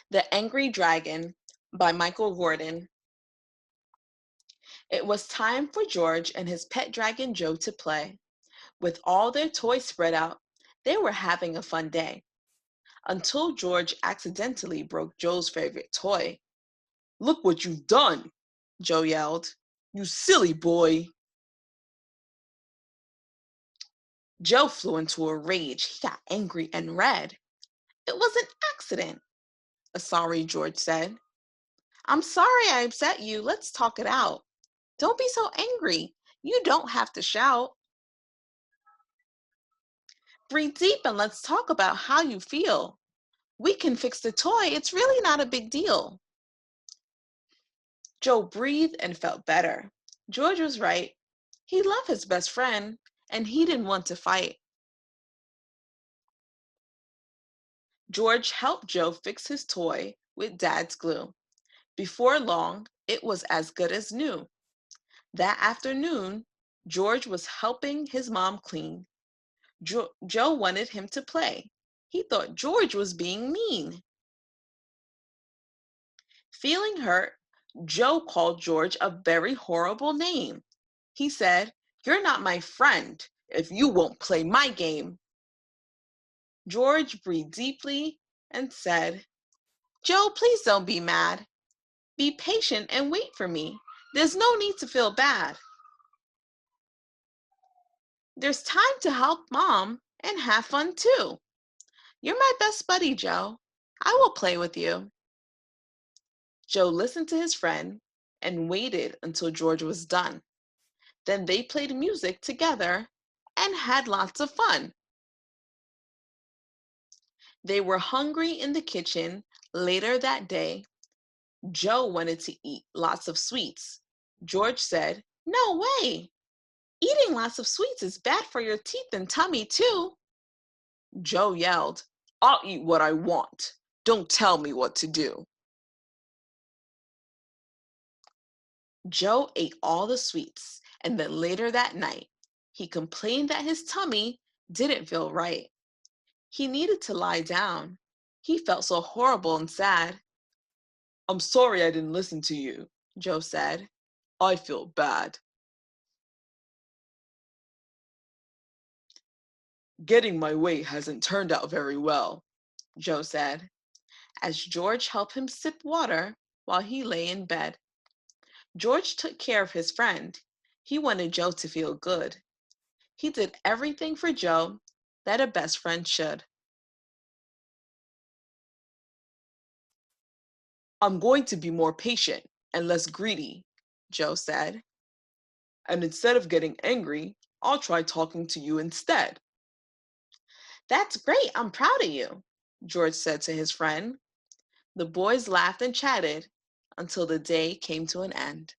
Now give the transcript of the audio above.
The Angry Dragon by Michael Gordon. It was time for George and his pet dragon Joe to play. With all their toys spread out, they were having a fun day. Until George accidentally broke Joe's favorite toy. "Look what you've done!" Joe yelled. "You silly boy!" Joe flew into a rage. He got angry and red. "It was an accident," a sorry George said. "I'm sorry I upset you. Let's talk it out." "Don't be so angry. You don't have to shout." "Breathe deep and let's talk about how you feel. We can fix the toy. It's really not a big deal." Joe breathed and felt better. George was right. He loved his best friend, and he didn't want to fight. George helped Joe fix his toy with Dad's glue. Before long, it was as good as new. That afternoon, George was helping his mom clean. Joe wanted him to play. He thought George was being mean. Feeling hurt, Joe called George a very horrible name. He said, "You're not my friend if you won't play my game." George breathed deeply and said, "Joe, please don't be mad. Be patient and wait for me. There's no need to feel bad. There's time to help Mom and have fun too. You're my best buddy, Joe. I will play with you." Joe listened to his friend and waited until George was done. Then they played music together and had lots of fun. They were hungry in the kitchen later that day. Joe wanted to eat lots of sweets. George said, "No way! Eating lots of sweets is bad for your teeth and tummy, too." Joe yelled, "I'll eat what I want. Don't tell me what to do." Joe ate all the sweets, and then later that night, he complained that his tummy didn't feel right. He needed to lie down. He felt so horrible and sad. "I'm sorry I didn't listen to you," Joe said. "I feel bad." "Getting my way hasn't turned out very well," Joe said, as George helped him sip water while he lay in bed. George took care of his friend. He wanted Joe to feel good. He did everything for Joe that a best friend should. "I'm going to be more patient and less greedy," Joe said. "And instead of getting angry, I'll try talking to you instead." "That's great. I'm proud of you," George said to his friend. The boys laughed and chatted until the day came to an end.